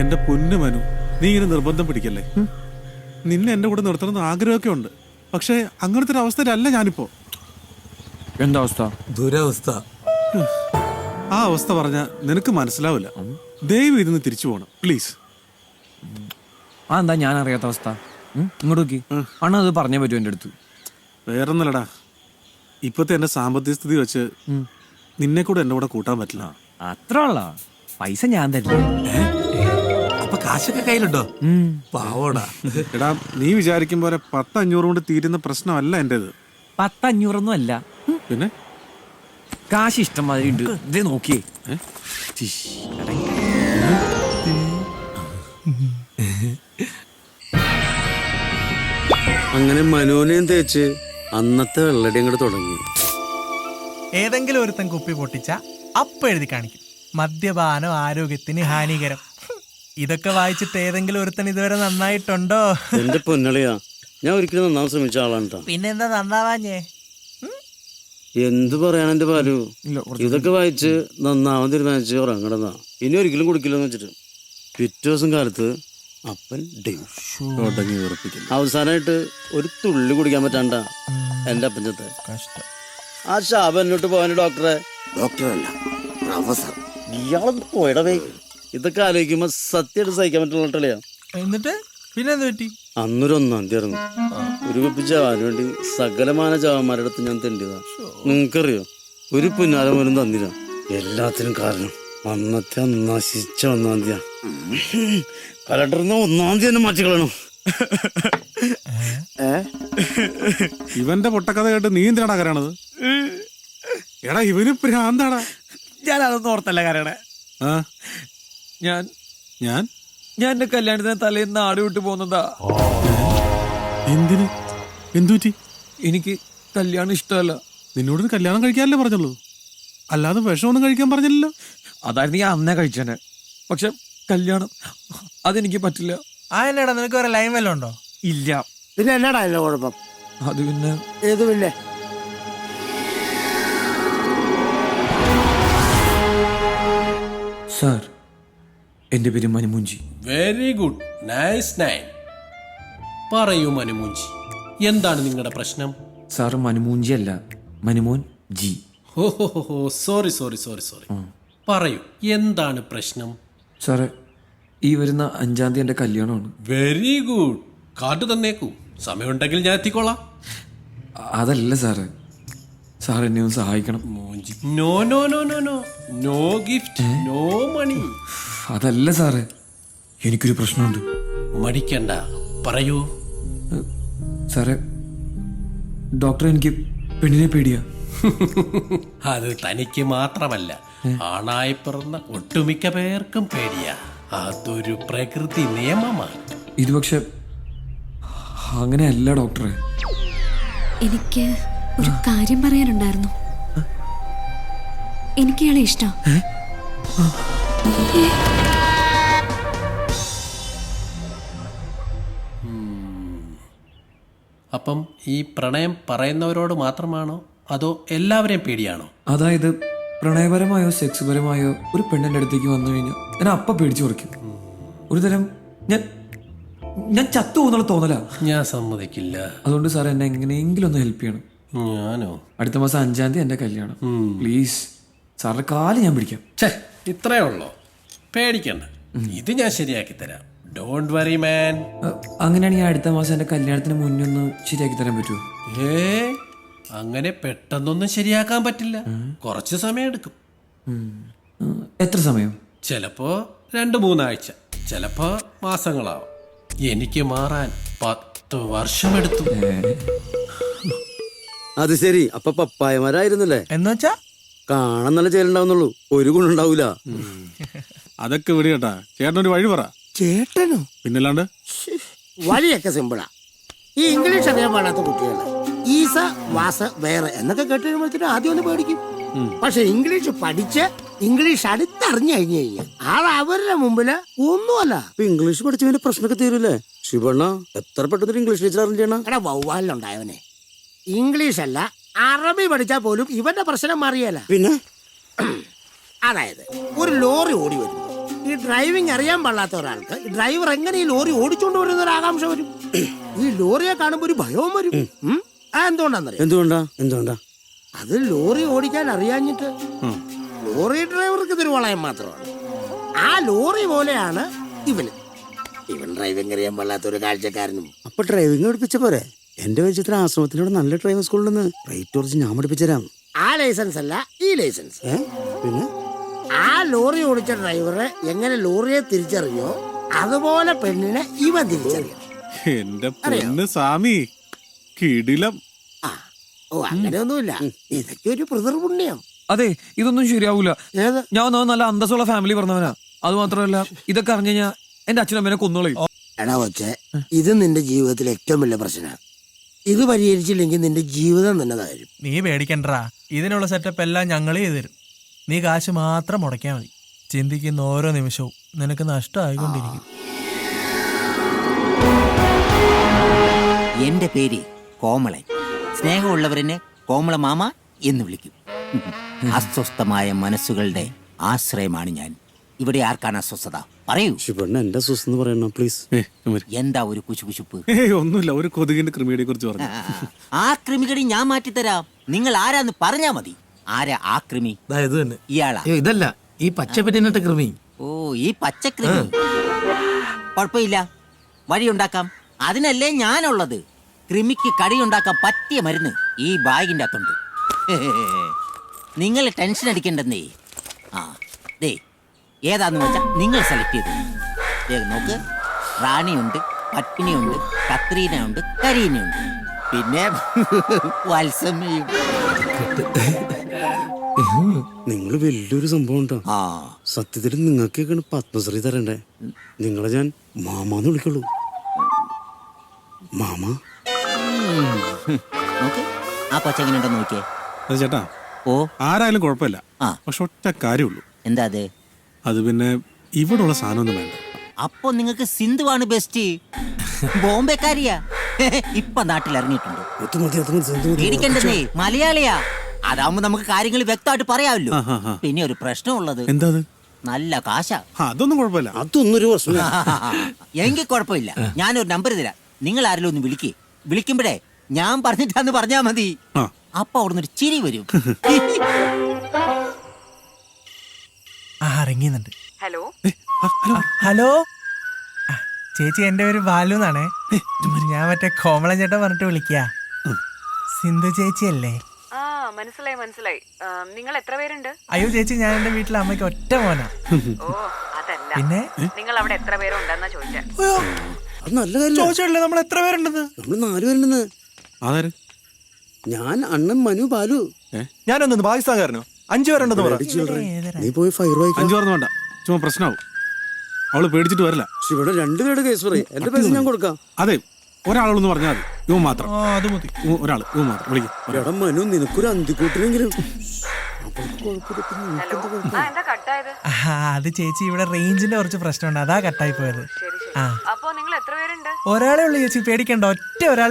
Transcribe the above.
എന്റെ പൊന്നു മനു, നീ ഇങ്ങനെ നിർബന്ധം പിടിക്കല്ലേ. നിന്നെ എന്റെ കൂടെ നിർത്തണമെന്ന് ആഗ്രഹമൊക്കെ ഉണ്ട്. പക്ഷെ അങ്ങനത്തെ ഒരു അവസ്ഥയിലല്ല ഞാനിപ്പോ. എന്താ അവസ്ഥ? ദുരവസ്ഥ. ആ അവസ്ഥ പറഞ്ഞ നിനക്ക് മനസ്സിലാവില്ല. ദയവ് ഇരുന്ന് തിരിച്ചു പോകണം പ്ലീസ്. ആ എന്താ ഞാൻ അറിയാത്ത അവസ്ഥ? ഇങ്ങോട്ട് നോക്കി. അണ്ണ അത് പറഞ്ഞേ പറ്റൂ എൻ്റെ അടുത്ത്. വേറൊന്നല്ലടാ, ഇപ്പത്തെ എന്റെ സാമ്പത്തിക സ്ഥിതി വെച്ച് നിന്നെ കൂടെ എന്റെ കൂടെ കൂട്ടാൻ പറ്റില്ല. അത്ര ഉള്ള പൈസ ഞാൻ തരില്ല. അപ്പൊ കാശൊക്കെ കയ്യിലുണ്ടോ? പാവോടാ. എടാ, നീ വിചാരിക്കും പോലെ 10-500 കൊണ്ട് തീരുന്ന പ്രശ്നമല്ല എന്റേത്. 10-500 അല്ല. പിന്നെ കാശ് ഇഷ്ടം മാതിരി ഉണ്ട്. ഇതേ നോക്കിയേ. അങ്ങനെ മനോനെയും തേച്ച് അന്നത്തെ വെള്ളടി അങ്ങോട്ട് തുടങ്ങി. ഏതെങ്കിലും ഒരുത്തൻ കുപ്പി പൊട്ടിച്ച അപ്പ എഴുതി കാണിക്കും മദ്യപാനം ആരോഗ്യത്തിന് ഹാനികരം. ഇതൊക്കെ വായിച്ചിട്ട് ഏതെങ്കിലും ഒരുത്തൻ ഇതുവരെ നന്നായിട്ടുണ്ടോ? എന്റെ പൊന്നളിയാ, ഞാൻ ഒരിക്കലും നന്നാവാൻ ശ്രമിച്ച ആളാണ് ട്ടോ. പിന്നെന്താ നന്നാവാഞ്ഞേ? എന്ത് പറയാൻ എന്റെ പാലു, ഇതൊക്കെ വായിച്ച് നന്നാവാൻ തീരുമാനിച്ച് ഉറങ്ങണതാ. ഇനി ഒരിക്കലും കുടിക്കില്ലെന്ന് വെച്ചിട്ട് പിറ്റേ ദിവസം കാലത്ത് അപ്പൻ തുടങ്ങി ഉറപ്പിക്കുന്നു. അവസാനമായിട്ട് ഒരു തുള്ളി കുടിക്കാൻ പറ്റാണ്ട എന്റെ അപ്പൻ ചത്തെ. ആ ശാപം എന്നോട്ട് പോവാന് ഡോക്ടറെ. ഡോക്ടറല്ല, പ്രൊഫസർ. ഇയാളൊന്ന് പോയിടവേ. ഇതൊക്കെ ആലോചിക്കുമ്പോ സത്യമായിട്ട് സഹിക്കാൻ പറ്റുള്ള. എന്നിട്ട് പിന്നെന്ത് പറ്റി? അന്നൊരു 1-ാം തീയതി ഇറങ്ങി ഒരു കുപ്പി ചാവാന് വേണ്ടി സകലമാന ചാവന്മാരുടെ അടുത്ത് ഞാൻ തെണ്ടിയതാ. നിങ്ങൾക്കറിയോ, ഒരു പുന്നാര പോലും തന്നില്ല. എല്ലാത്തിനും കാരണം അന്നത്തെ നശിച്ച 1-ാം തീയതി. കലണ്ടറിന്ന് 1-ാം തീയതി തന്നെ മാറ്റിക്കളയണം. ഇവന്റെ പൊട്ടക്കഥ കേട്ട് നീ എന്തിനാടാ കരയണത്? എടാ, ഇവന് ഭ്രാന്താടാ. ഞാൻ അതൊന്നും ഓർത്തല്ല കരയണേ. ഞാൻ ഞാൻ ഞാൻ എന്റെ കല്യാണത്തിന് തലേന്ന് നാട് വിട്ടു പോകുന്നതാ. എന്തിന്? എന്തുപറ്റി? എനിക്ക് കല്യാണം ഇഷ്ടമല്ല. നിന്നോട് കല്യാണം കഴിക്കാനല്ലേ പറഞ്ഞുള്ളൂ, അല്ലാതെ വിഷമൊന്നും കഴിക്കാൻ പറഞ്ഞില്ലല്ലോ. അതായിരുന്നു ഞാൻ അന്നേ കഴിച്ചേനെ. പക്ഷെ കല്യാണം അതെനിക്ക് പറ്റില്ല. ആ എന്നാടാ, നിനക്ക് വേറെ ലൈൻ വല്ലതും ഉണ്ടോ? ഇല്ല. പിന്നെ എന്നാടാ അതിന്റെ കുഴപ്പം? അത് പിന്നെ ഏത് പിന്നെ? സാർ, എന്റെ പേര് Manumoonchi. Very good, nice nine. പറയൂ മനുമൂഞ്ചി, എന്താണ് നിങ്ങളുടെ പ്രശ്നം? സാർ മനുമൂഞ്ചി അല്ല, മനുമോൻ ജി. ഹോ സോറി സോറി സോറി സോറി. പറയൂ, എന്താണ് പ്രശ്നം? സാറേ, ഈ വരുന്ന 5-ാം തീയതി എന്റെ കല്യാണമാണ്. വെരി ഗുഡ്, കാർഡ് തന്നേക്കൂ. സമയമുണ്ടെങ്കിൽ ഞാൻ എത്തിക്കോളാം. അതല്ല സാറേ, സാർ എന്നെ ഒന്ന് സഹായിക്കണം. Moonchi, no no no no no, no gift, no money. അതല്ല സാറേ, എനിക്കൊരു പ്രശ്നമുണ്ട്. മടിക്കണ്ട, പറയൂ. സാറേ, ഡോക്ടർ, എനിക്ക് പെണ്ണിനെ പേടിയാ. അത് തനിക്ക് മാത്രമല്ല, ആണായി പിറന്ന ഒട്ടുമിക്ക പേർക്കും പേടിയാ. അതൊരു പ്രകൃതി നിയമമാണ്. ഇത് പക്ഷെ അങ്ങനെയല്ല ഡോക്ടറെ. എനിക്ക് ഒരു കാര്യം പറയാനുണ്ടായിരുന്നു. എനിക്ക് ഇയാളെ ഇഷ്ടം. അപ്പം ഈ പ്രണയം പറയുന്നവരോട് മാത്രമാണോ അതോ എല്ലാവരെയും പേടിയാണോ? അതായത് പ്രണയപരമായോ സെക്സ് പരമായോ ഒരു പെണ്ണിന്റെ അടുത്തേക്ക് വന്നു കഴിഞ്ഞാൽ ഞാൻ അപ്പം പേടിച്ചു കുറയ്ക്കും. ഒരു തരം ഞാൻ ചത്തു പോകുന്നുള്ള തോന്നല. ഞാൻ സമ്മതിക്കില്ല. അതുകൊണ്ട് സാർ എന്നെ എങ്ങനെയെങ്കിലും ഒന്ന് ഹെൽപ്പ് ചെയ്യണം. ഞാനോ? അടുത്ത മാസം 5-ാം തീയതി എന്റെ കല്യാണം. പ്ലീസ് സാറിന്റെ കാല് ഞാൻ പിടിക്കാം. ഇത്രേ ഉള്ളോ? പേടിക്കണ്ട, ഇത് ഞാൻ ശരിയാക്കി തരാം. ഡോണ്ട് വറി മാൻ. അങ്ങനെയാണെങ്കിൽ അടുത്ത മാസം എന്റെ കല്യാണത്തിന് മുന്നേ ഒന്ന് ശരിയാക്കി തരാൻ പറ്റുമോ? അങ്ങനെ പെട്ടെന്നൊന്നും ശരിയാക്കാൻ പറ്റില്ല. കുറച്ച് സമയം എടുക്കും. എത്ര സമയം? ചിലപ്പോ 2-3 ആഴ്ച, ചിലപ്പോ മാസങ്ങളാവും. എനിക്ക് മാറാൻ 10 വർഷമെടുത്തു. അത് ശരി, അപ്പൊ പപ്പായമാരായിരുന്നല്ലേ? എന്നുവെച്ചാ കാണാൻ നല്ല ചേലുണ്ടാവുന്നുള്ളൂ, ഒരു ഗുണുണ്ടാവൂല. അതൊക്കെ വിടി കേട്ടാ. ചേട്ടനൊരു വഴി പറ. ചേട്ടനോ? പിന്നല്ലാണ്ട് വഴിയൊക്കെ സിമ്പിളാ. ഈ ഇംഗ്ലീഷ് അറിയാൻ പാടാത്ത കുട്ടികള് ഈസ വാസ വേറെ എന്നൊക്കെ കേട്ട് കഴിയുമ്പോഴത്തേനും ആദ്യം ഒന്ന് പേടിക്കും. പക്ഷെ ഇംഗ്ലീഷ് പഠിച്ച് ഇംഗ്ലീഷ് അടുത്തറിഞ്ഞു കഴിഞ്ഞു കഴിഞ്ഞാൽ അത് അവരുടെ മുമ്പില് ഒന്നുമല്ല. ഇംഗ്ലീഷ് പഠിച്ചതിന്റെ പ്രശ്നമൊക്കെ തീരൂലേ? ശിവണ്ണ എത്ര പെട്ടെന്ന് ഇംഗ്ലീഷ് ടീച്ചർ അറിഞ്ഞാ? എടാ, വവ്വാലിലുണ്ടായവനെ. ഇംഗ്ലീഷ് അല്ല, അറബി പഠിച്ചാൽ പോലും ഇവന്റെ പ്രശ്നം മാറിയല്ല. പിന്നെ അതായത് ഒരു ലോറി ഓടി വരുന്നു, ഈ ഡ്രൈവിംഗ് അറിയാൻ പാടില്ലാത്ത ഒരാൾക്ക് ഈ ഡ്രൈവർ എങ്ങനെ ഈ ലോറി ഓടിച്ചോണ്ട് വരുന്ന ഒരു ആകാംക്ഷ വരും. ഈ ലോറിയെ കാണുമ്പോ ഒരു ഭയവും വരും. എന്തുകൊണ്ടാന്നറിയാം? എന്തുകൊണ്ടാ അത് ലോറി ഓടിക്കാൻ അറിയാഞ്ഞിട്ട്. ലോറി ഡ്രൈവർക്ക് ഇതൊരു വളയം മാത്രമാണ്. ആ ലോറി പോലെയാണ് ഇവൻ ഡ്രൈവിംഗ് അറിയാൻ പാടില്ലാത്ത ഒരു കാഴ്ചക്കാരനും. അപ്പൊ ഡ്രൈവിംഗ് പഠിപ്പിച്ച പോരെ? എന്റെ വെച്ചിട്ട് ആശ്രമത്തിനോട് നല്ല ഡ്രൈവിംഗ് സ്കൂളിൽ റേറ്റ് കുറച്ച് ഞാൻ പഠിപ്പിച്ചുതരാം. ആ ലൈസൻസ് അല്ല ഈ ലൈസൻസ്. പിന്നെ ആ ലോറി ഓടിച്ച ഡ്രൈവറെ എങ്ങനെ ലോറിയെ തിരിച്ചറിയോ അതുപോലെ പെണ്ണിനെ ഇവൻ തിരിച്ചറിയും. എന്റെ പൊന്ന് സ്വാമി, കിടിലം. അങ്ങനെയൊന്നുമില്ല, ഇതൊക്കെ ഒരു പിതൃപുണ്യം. അതെ, ഇതൊന്നും ശരിയാവൂല. ഏത്? ഞാൻ ഒന്നാമത് നല്ല അന്തസ്സുള്ള ഫാമിലി പറഞ്ഞവനാ. അത് മാത്രമല്ല, ഇതൊക്കെ അറിഞ്ഞു കഴിഞ്ഞാൽ എന്റെ അച്ഛനമ്മേനെ കൊന്നോളയും. എടാ കൊച്ചെ, ഇത് നിന്റെ ജീവിതത്തിലെ ഏറ്റവും വലിയ പ്രശ്നമാണ്. ഇത് പരിഹരിച്ചില്ലെങ്കിൽ നിന്റെ ജീവിതം തന്നെ തകരും. നീ പേടിക്കണ്ടാ, ഇതിനുള്ള സെറ്റപ്പ് എല്ലാം ഞങ്ങൾ ചെയ്തു തരും. നീ കാശ് മാത്രം മുടക്കിയാൽ മതി. ചിന്തിക്കുന്ന ഓരോ നിമിഷവും നിനക്ക് നഷ്ടമായിക്കൊണ്ടിരിക്കും. എന്റെ പേര് കോമളൻ. സ്നേഹമുള്ളവരെന്നെ കോമള മാമ എന്ന് വിളിക്കും. അസ്വസ്ഥമായ മനസ്സുകളുടെ ആശ്രയമാണ് ഞാൻ. ഇവിടെ ആർക്കാണ് അസ്വസ്ഥത? പറയൂ. ശിവണ്ണ എന്റെ അസ്വസ്ഥ പറയണ പ്ലീസ്. എന്താ ഒരു കുശുകുശുപ്പ്? ഒന്നുമില്ല, ഒരു കൊതുകിന്റെ കൃമിയെ കുറിച്ച് പറഞ്ഞു. ആ കൃമികടി ഞാൻ മാറ്റിത്തരാം. നിങ്ങൾ ആരാന്ന് പറഞ്ഞാ മതി. ആരാ ആ കൃമി? ഇത് തന്നെ. ഇയാളാ? ഇതല്ല, ഈ പച്ചപ്പറ്റിനിട്ട കൃമി. ഓ, ഈ പച്ചക്കൃമി. കുഴപ്പമില്ല, വഴിയുണ്ടാക്കാം. അതിനല്ലേ ഞാനുള്ളത്. കൃമിക്ക് കടിയുണ്ടാക്കാൻ പറ്റിയ മരുന്ന് ഈ ബാഗിന്റെ അകത്തുണ്ട്. നിങ്ങൾ ടെൻഷൻ അടിക്കണ്ടെന്നേ. ആ ദേ, ഏതാന്ന് വെച്ചാ നിങ്ങൾ സെലക്ട് ചെയ്തു. നോക്ക്, റാണിയുണ്ട്, പത്മിനിയുണ്ട്, കത്രീനയുണ്ട്, കരീനയുണ്ട്, പിന്നെ വത്സമ്മയും. നിങ്ങൾ വലിയൊരു സംഭവം ഉണ്ടോ? ആ, സത്യത്തിൽ നിങ്ങൾക്കൊക്കെയാണ് പത്മശ്രീ തരണ്ടേ. നിങ്ങളെ ഞാൻ മാമാന്ന് വിളിക്കുള്ളൂ. മാമ. നോക്ക്, ആ കൊച്ചെങ്ങനെയുണ്ടോ നോക്കിയേ. അത് ചേട്ടാ, ഓ, ആരായാലും കുഴപ്പമില്ല. ആ. പക്ഷെ ഒറ്റ കാര്യമുള്ളൂ. എന്താ അത്? അത് പിന്നെ ഇവിടെ ഉള്ള സാധനമൊന്നും വേണ്ട. അപ്പൊ നിങ്ങൾക്ക് സിന്ധുവാണ് ബെസ്റ്റ്. ബോംബെക്കാരിയാ, ഇപ്പൊ നാട്ടിൽ ഇറങ്ങിയിട്ടുണ്ട്. പേടിക്കണ്ടെന്നേ, മലയാളിയാ. അതാവുമ്പോ നമുക്ക് കാര്യങ്ങൾ വ്യക്തമായിട്ട് പറയാമല്ലോ. പിന്നെ ഒരു പ്രശ്നമുള്ളത്. എന്താ അത്? നല്ല കാശാ. അതൊന്നും കുഴപ്പമില്ല. അതൊന്നും ഒരു പ്രശ്നം. എങ്കിൽ കുഴപ്പമില്ല, ഞാനൊരു നമ്പർ തരാം. നിങ്ങൾ ആരെങ്കിലും ഒന്ന് വിളിക്കുമ്പോഴേ ഞാൻ പറഞ്ഞിട്ടാന്ന് പറഞ്ഞാ മതി. അപ്പൊ അവിടുന്ന് ഒരു ചിരി വരും. ഇറങ്ങിയുന്നുണ്ട്. ഹലോ, ഹലോ ചേച്ചി, എന്റെ പേര് ബാലു എന്നാണേ. ഞാൻ മറ്റേ കോമളൻ ചേട്ടൻ പറഞ്ഞിട്ട് വിളിക്കുക. സിന്ധു ചേച്ചി അല്ലേ? ആ മനസ്സിലായി മനസ്സിലായി. നിങ്ങൾ എത്ര പേരുണ്ട്? അയ്യോ ചേച്ചി, ഞാൻ എന്റെ വീട്ടിലെ അമ്മയ്ക്ക് ഒറ്റ മോനാ. ഓ അതല്ല, പിന്നെ നിങ്ങൾ അവിടെ എത്ര പേരുണ്ടെന്നാ ചോദിച്ചേ. അത് നല്ല കാര്യം. ചോദിച്ചില്ലേ നമ്മൾ എത്ര പേരുണ്ടെന്ന്? നമ്മള് 4 പേരുണ്ടെന്ന്. അതാര്? ഞാൻ, അണ്ണൻ, മനു, ബാലു. ഞാനൊന്നു പാകിസ്ഥാൻകാരനോ? 5 പേരുണ്ടെന്ന് പറ. നീ പോയി ഫയർ വായിക്കാം. 5 പേർന്ന് വേണ്ട, ചുമ്മാ പ്രശ്നമാവും. അവള് പേടിച്ചിട്ട് വരില്ല. ഇവിടെ 2 പേരുടെ കേസ് പറയും. എന്റെ പൈസ ഞാൻ കൊടുക്കാം. അതെ, ഒരാളൊന്ന് പറഞ്ഞാൽ മതി. ഇവൻ മാത്രം. അത് മതി. ഒരാള്, ഇവൻ മാത്രം വിളിക്കും. എടാ മനു, നിനക്കൊരു അന്തിക്കൂട്ടിനെങ്കിലും. എന്താ കട്ടായത്? അത് ചേച്ചി, ഇവിടെ റേഞ്ചിന്റെ കുറച്ച് പ്രശ്നമുണ്ട്, അതാ കട്ടായി പോയത്. ശരി ശരി. അപ്പോ നിങ്ങൾ എത്ര പേരുണ്ട്? ഒരാളെ ഉള്ളു ചേച്ചി, പേടിക്കണ്ട, ഒറ്റ ഒരാളെ